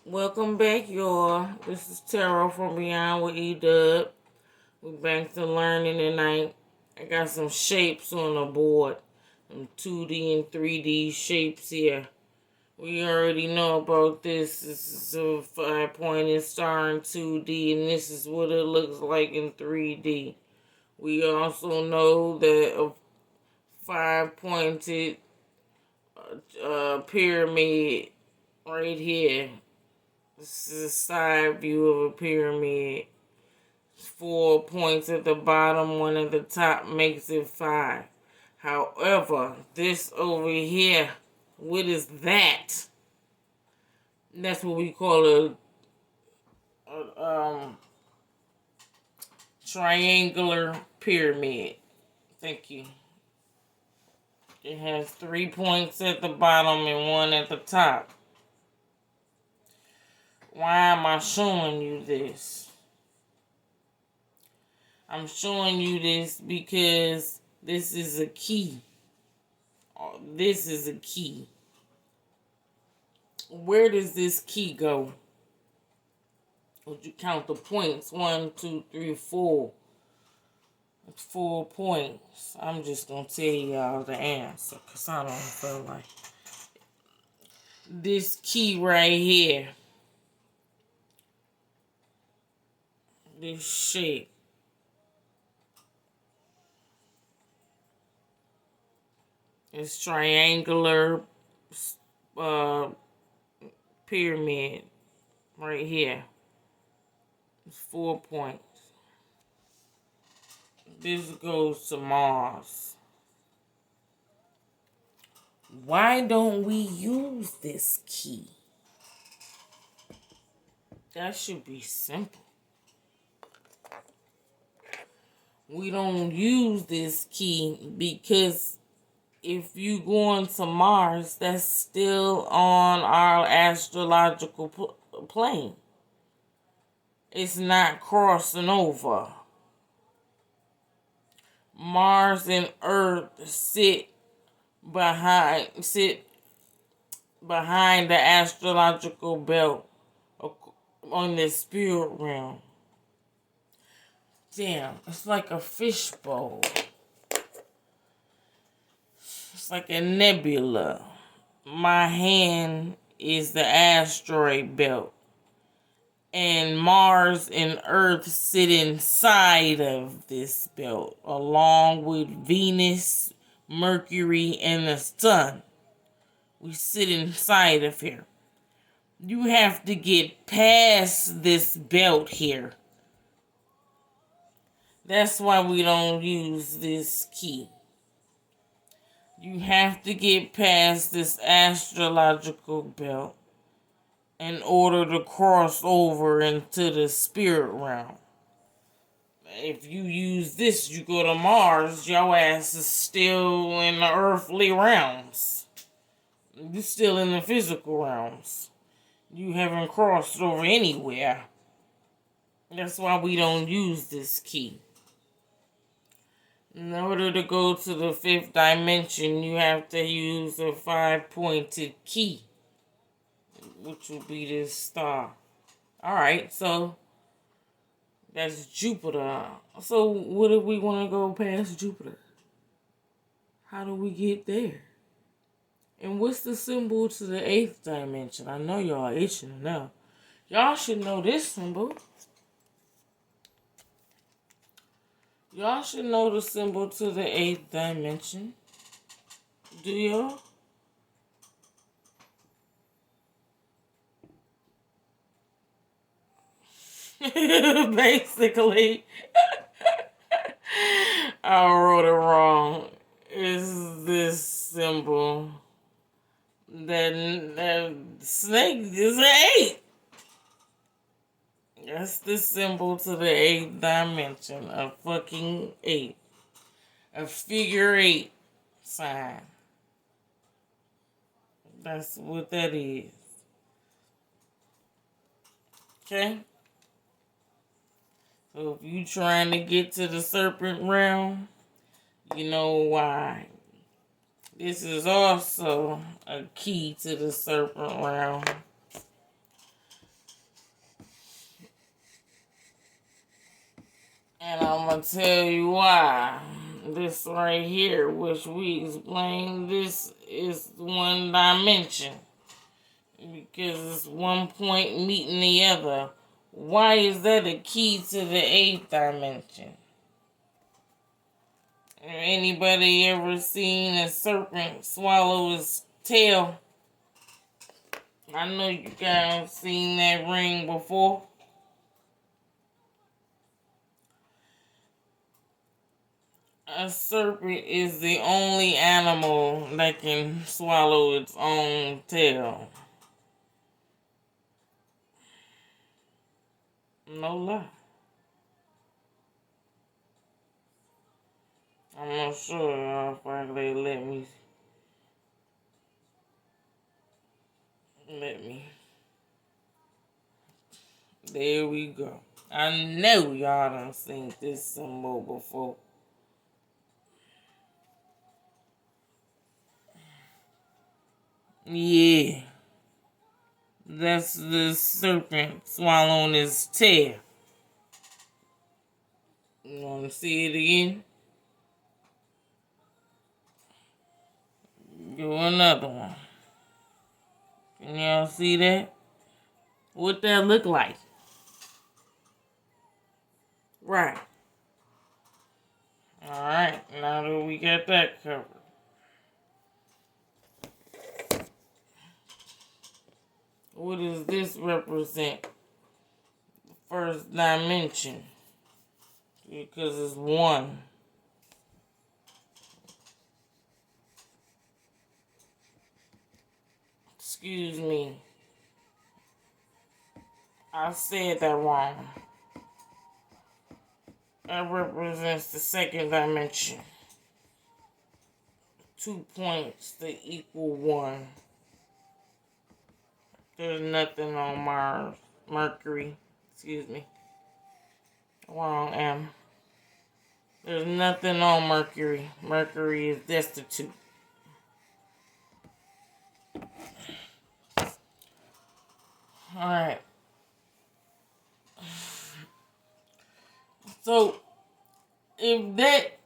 Welcome back, y'all. This is Tarot from Beyond with E.Dubb. We're back to learning tonight. I got some shapes on the board. Some 2D and 3D shapes here. We already know about this. This is a 5-pointed star in 2D, and this is what it looks like in 3D. We also know that a 5-pointed pyramid right here. This is a side view of a pyramid. 4 points at the bottom, 1 at the top makes it 5. However, this over here, what is that? That's what we call a triangular pyramid. Thank you. It has 3 points at the bottom and 1 at the top. Why am I showing you this? I'm showing you this because this is a key. This is a key. Where does this key go? Would you count the points? 1, 2, 3, 4. It's 4 points. I'm just going to tell y'all the answer because I don't feel like this key right here. This shape. It's triangular pyramid right here. It's 4 points. This goes to Mars. Why don't we use this key? That should be simple. We don't use this key because if you going to Mars, that's still on our astrological plane. It's not crossing over. Mars and Earth sit behind the astrological belt on the spirit realm. Damn, it's like a fishbowl. It's like a nebula. My hand is the asteroid belt. And Mars and Earth sit inside of this belt, along with Venus, Mercury, and the Sun. We sit inside of here. You have to get past this belt here. That's why we don't use this key. You have to get past this astrological belt in order to cross over into the spirit realm. If you use this, you go to Mars, your ass is still in the earthly realms. You're still in the physical realms. You haven't crossed over anywhere. That's why we don't use this key. In order to go to the 5th dimension, you have to use a 5-pointed key, which will be this star. Alright, so that's Jupiter. So what if we want to go past Jupiter? How do we get there? And what's the symbol to the 8th dimension? I know y'all itching to know. Y'all should know this symbol. Y'all should know the symbol to the 8th dimension. Do y'all? Basically, I wrote it wrong. Is this symbol that snake is an 8? That's the symbol to the 8th dimension. A fucking 8. A figure 8 sign. That's what that is. Okay? So if you trying to get to the serpent realm, you know why. This is also a key to the serpent realm. tell you why. This right here, which we explained, this is one dimension. Because it's one point meeting the other. Why is that a key to the eighth dimension? Anybody ever seen a serpent swallow his tail? I know you guys have seen that ring before. A serpent is the only animal that can swallow its own tail. No lie. I'm not sure if they let me. There we go. I know y'all done seen this symbol before. Yeah. That's the serpent swallowing his tail. You want to see it again? Go another one. Can y'all see that? What that look like? Right. Alright, now that we got that covered. What does this represent? The first dimension. Because it's one. Excuse me. I said that wrong. That represents the second dimension. 2 points to equal 1. There's nothing on Mars. Mercury. Excuse me. Wrong M. There's nothing on Mercury. Mercury is destitute. Alright. So, if that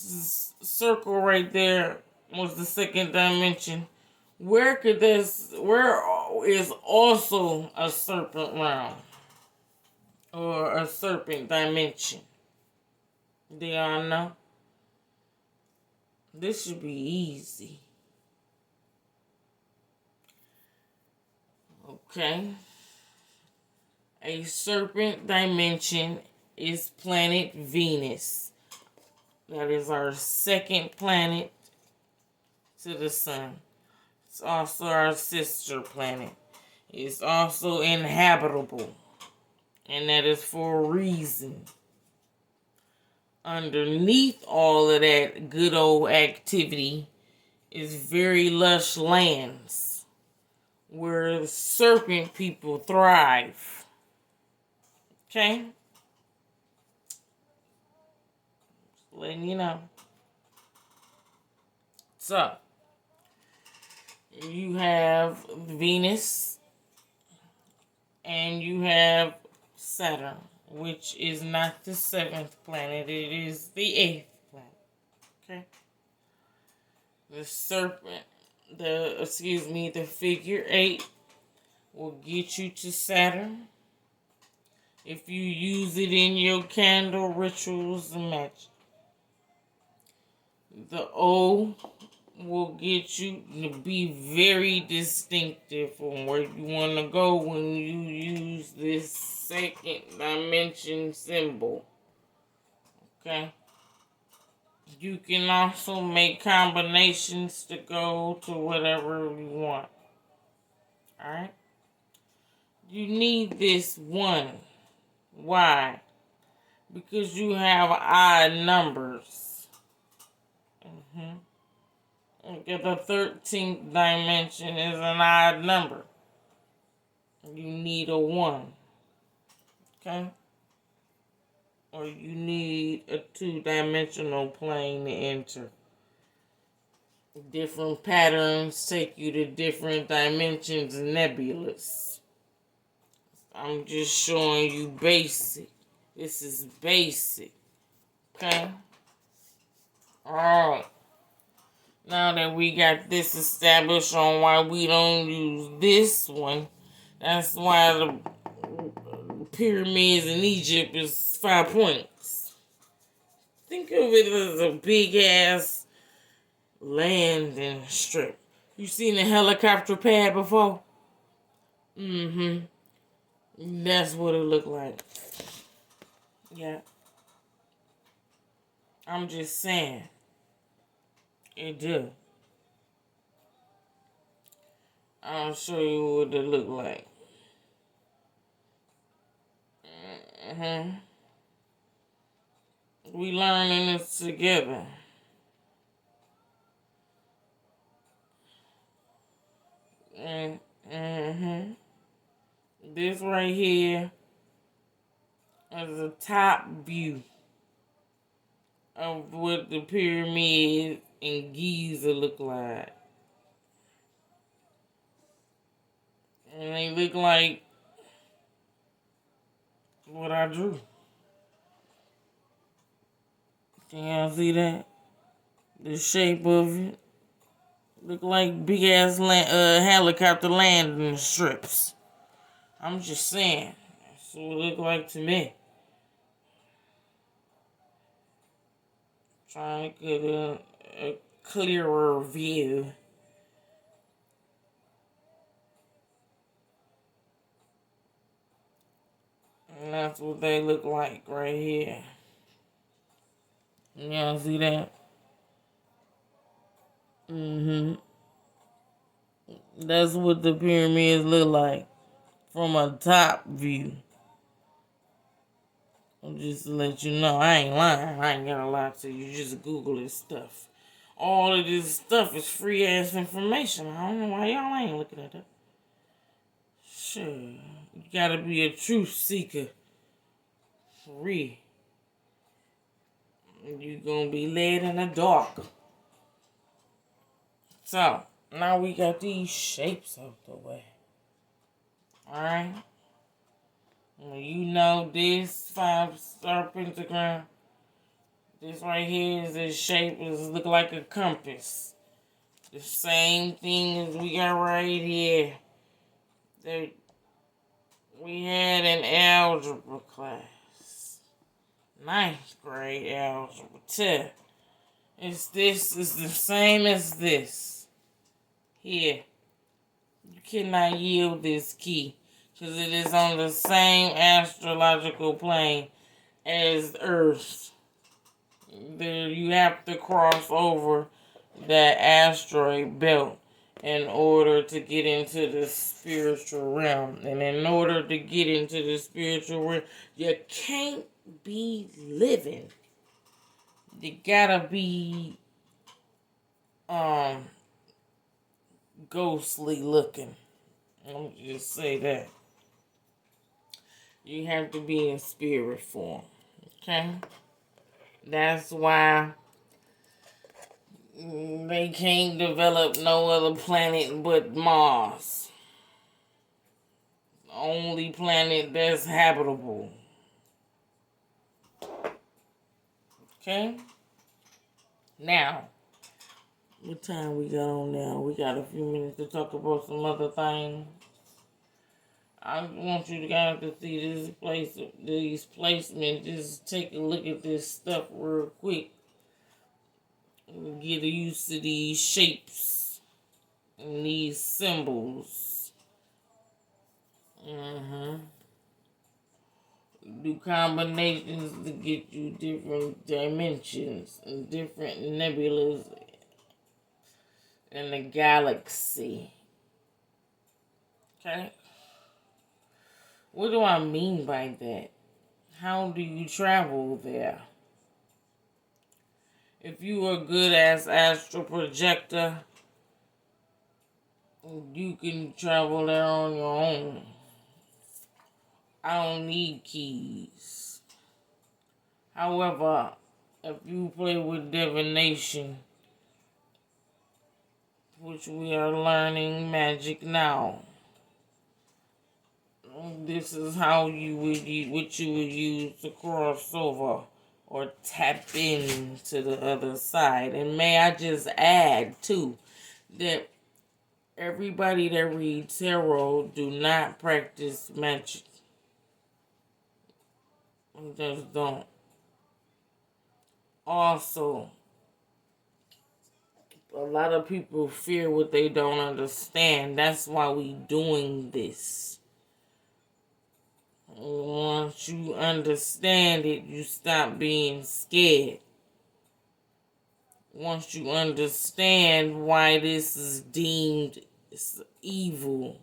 circle right there was the second dimension, where is also a serpent realm? Or a serpent dimension? Do y'all know? This should be easy. Okay. A serpent dimension is planet Venus. That is our second planet to the sun. It's also our sister planet. It's also inhabitable. And that is for a reason. Underneath all of that good old activity is very lush lands where serpent people thrive. Okay? Just letting you know. So, you have Venus and you have Saturn, which is not the 7th planet, it is the 8th planet. Okay? The serpent, the figure 8 will get you to Saturn. If you use it in your candle rituals and magic. The O will get you to be very distinctive from where you want to go when you use this second dimension symbol. Okay? You can also make combinations to go to whatever you want. Alright? You need this 1. Why? Because you have odd numbers. Okay, the 13th dimension is an odd number. You need a 1. Okay? Or you need a 2-dimensional plane to enter. Different patterns take you to different dimensions and nebulas. I'm just showing you basic. This is basic. Okay? Alright. Now that we got this established on why we don't use this one, that's why the pyramids in Egypt is 5 points. Think of it as a big ass landing strip. You seen a helicopter pad before? Mm-hmm. That's what it looked like. Yeah. I'm just saying. It do. I'll show you what it look like. Mm-hmm. We learning this together. Mm-hmm. This right here is a top view of what the pyramid in Giza look like. And they look like what I drew. Can y'all see that? The shape of it. Look like big ass helicopter landing strips. I'm just saying. That's what it look like to me. Trying to get a clearer view. And that's what they look like right here. Y'all see that? Mm-hmm. That's what the pyramids look like from a top view. Just to let you know, I ain't lying. I ain't gonna lie to you. Just Google this stuff. All of this stuff is free ass information. I don't know why y'all ain't looking at it. Sure. You gotta be a truth seeker. For real. You gonna be led in the dark. So, now we got these shapes out the way. Alright? You know this 5-star pentagram. This right here is a shape. It look like a compass. The same thing as we got right here. That we had in algebra class. 9th grade algebra 2. It's the same as this. Here. You cannot yield this key. Because it is on the same astrological plane as Earth. There you have to cross over that asteroid belt in order to get into the spiritual realm. And in order to get into the spiritual realm, you can't be living. You gotta be ghostly looking. Let me just say that. You have to be in spirit form. Okay? That's why they can't develop no other planet but Mars. The only planet that's habitable. Okay? Now, what time we got on now? We got a few minutes to talk about some other things. I want you guys to see these placements. Just take a look at this stuff real quick. Get used to these shapes and these symbols. Do combinations to get you different dimensions and different nebulas in the galaxy. Okay? What do I mean by that? How do you travel there? If you are good as astral projector, you can travel there on your own. I don't need keys. However, if you play with divination, which we are learning magic now, this is how what you would use to cross over or tap into the other side. And may I just add, too, that everybody that reads tarot do not practice magic. Just don't. Also, a lot of people fear what they don't understand. That's why we doing this. Once you understand it, you stop being scared. Once you understand why this is deemed evil,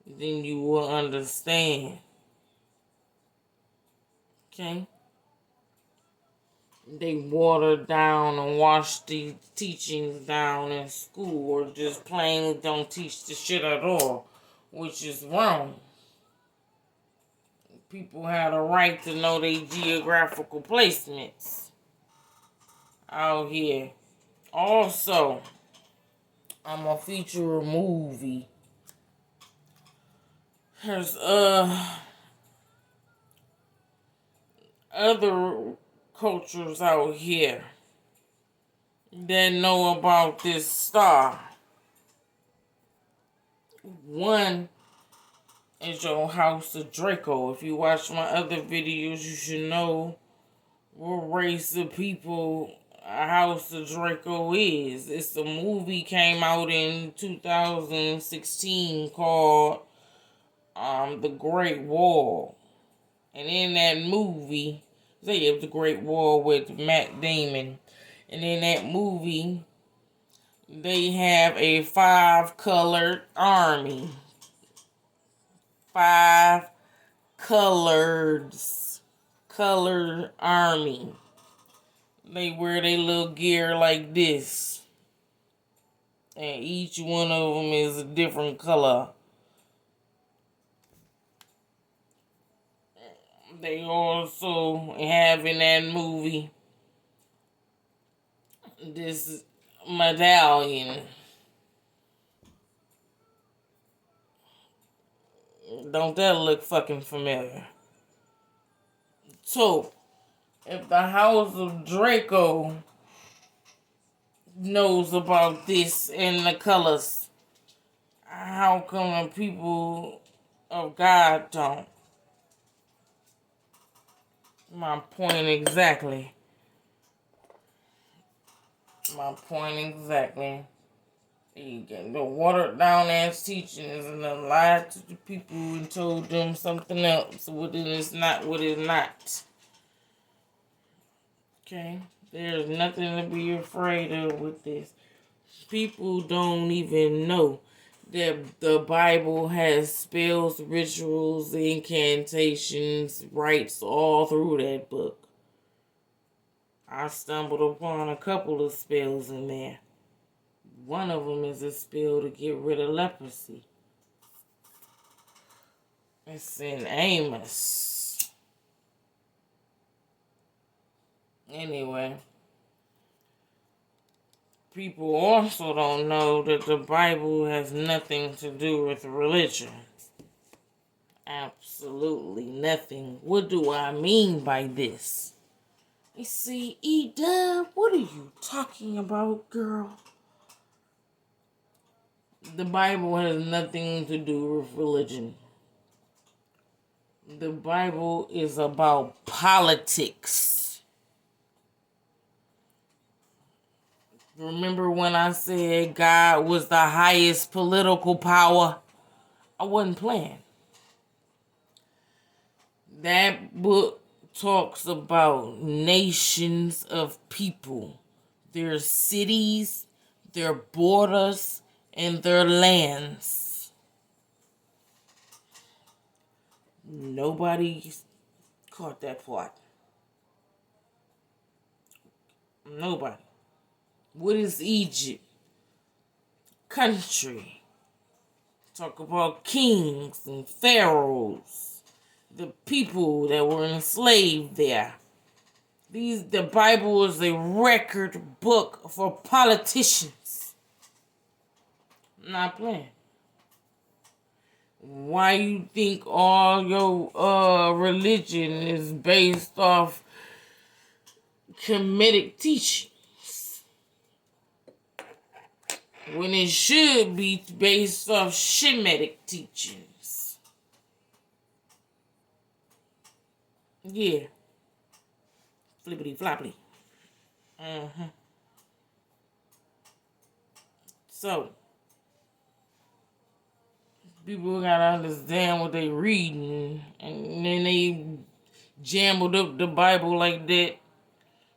then you will understand. Okay? They water down and wash the teachings down in school, or just plainly don't teach the shit at all, which is wrong. People have a right to know their geographical placements out here. Also, I'm gonna feature a movie. There's other cultures out here that know about this star. One is your House of Draco. If you watch my other videos, you should know what race of people a House of Draco is. It's a movie came out in 2016 called The Great Wall. And in that movie, it was The Great Wall with Matt Damon. And in that movie, they have a 5-colored army. 5 colored army. They wear their little gear like this. And each one of them is a different color. They also have in that movie this medallion. Don't that look fucking familiar? So, if the House of Draco knows about this and the colors, how come the people of God don't? My point exactly. The watered down ass teachings and then lied to the people and told them something else. What it is not, what is not. Okay? There's nothing to be afraid of with this. People don't even know that the Bible has spells, rituals, incantations, rites all through that book. I stumbled upon a couple of spells in there. One of them is a spell to get rid of leprosy. It's in Amos. Anyway, people also don't know that the Bible has nothing to do with religion. Absolutely nothing. What do I mean by this? You see, E.Dubb, what are you talking about, girl? The Bible has nothing to do with religion. The Bible is about politics. Remember when I said God was the highest political power? I wasn't playing. That book talks about nations of people, their cities, their borders, and their lands. Nobody caught that part. Nobody. What is Egypt? Country. Talk about kings and pharaohs. The people that were enslaved there. The Bible is a record book for politicians. I'm not playing. Why you think all your religion is based off comedic teachings when it should be based off Shemitic teachings. Yeah. Flippity floppity. So, people gotta understand what they reading, and then they jumbled up the Bible like that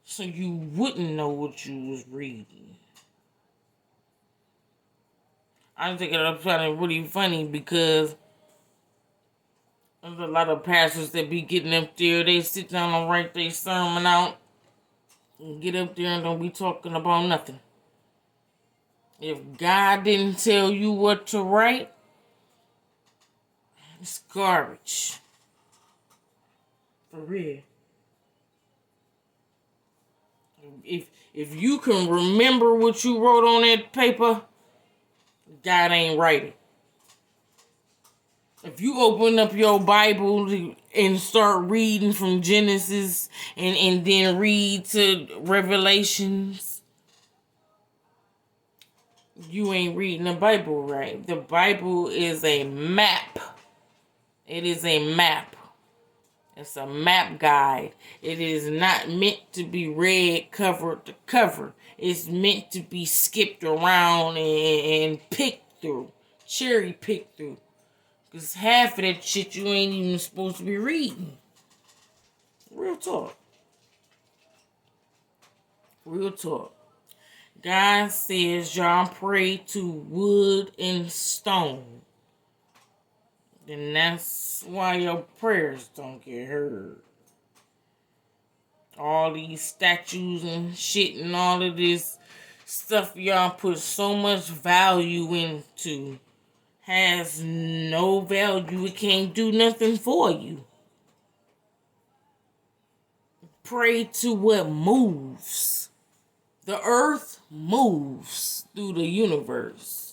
so you wouldn't know what you was reading. I think it up sounding really funny because there's a lot of pastors that be getting up there, they sit down and write their sermon out and get up there and don't be talking about nothing. If God didn't tell you what to write, it's garbage. For real. If you can remember what you wrote on that paper, God ain't write it. If you open up your Bible and start reading from Genesis and then read to Revelations, you ain't reading the Bible right. The Bible is a map. It is a map. It's a map guide. It is not meant to be read cover to cover. It's meant to be skipped around and picked through. Cherry picked through. Because half of that shit you ain't even supposed to be reading. Real talk. Real talk. God says y'all pray to wood and stone. And that's why your prayers don't get heard. All these statues and shit and all of this stuff y'all put so much value into has no value. It can't do nothing for you. Pray to what moves. The earth moves through the universe.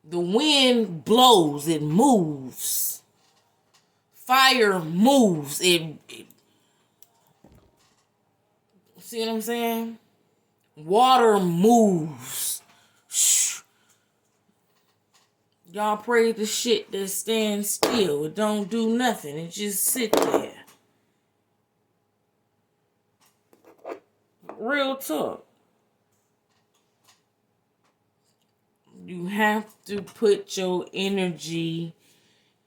The wind blows, it moves. Fire moves, it see what I'm saying? Water moves. Shh. Y'all pray the shit that stands still. It don't do nothing. It just sit there. Real talk. You have to put your energy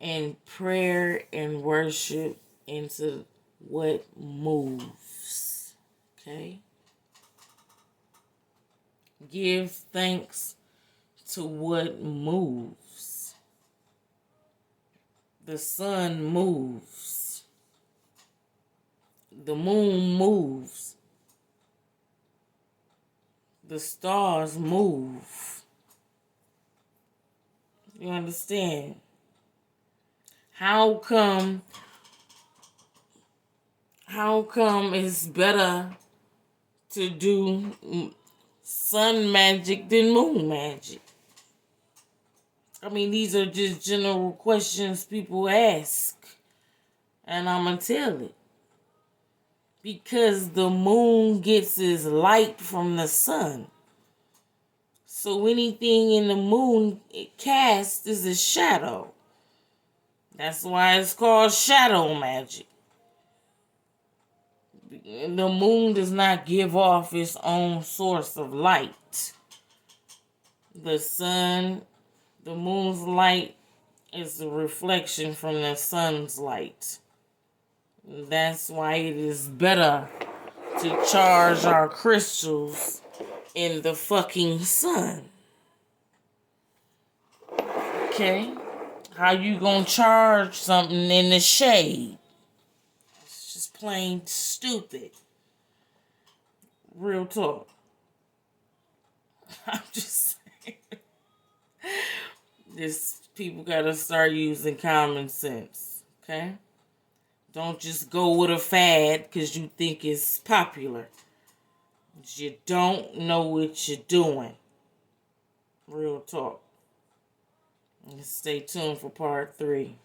and prayer and worship into what moves. Okay? Give thanks to what moves. The sun moves. The moon moves. The stars move. You understand? How come it's better to do sun magic than moon magic? I mean, these are just general questions people ask. And I'm going to tell it. Because the moon gets its light from the sun. So anything in the moon it casts is a shadow. That's why it's called shadow magic. The moon does not give off its own source of light. The sun, the moon's light is a reflection from the sun's light. That's why it is better to charge our crystals in the fucking sun. Okay? How you gonna charge something in the shade? It's just plain stupid. Real talk. I'm just saying. People gotta start using common sense. Okay? Don't just go with a fad because you think it's popular. You don't know what you're doing. Real talk. And stay tuned for part 3.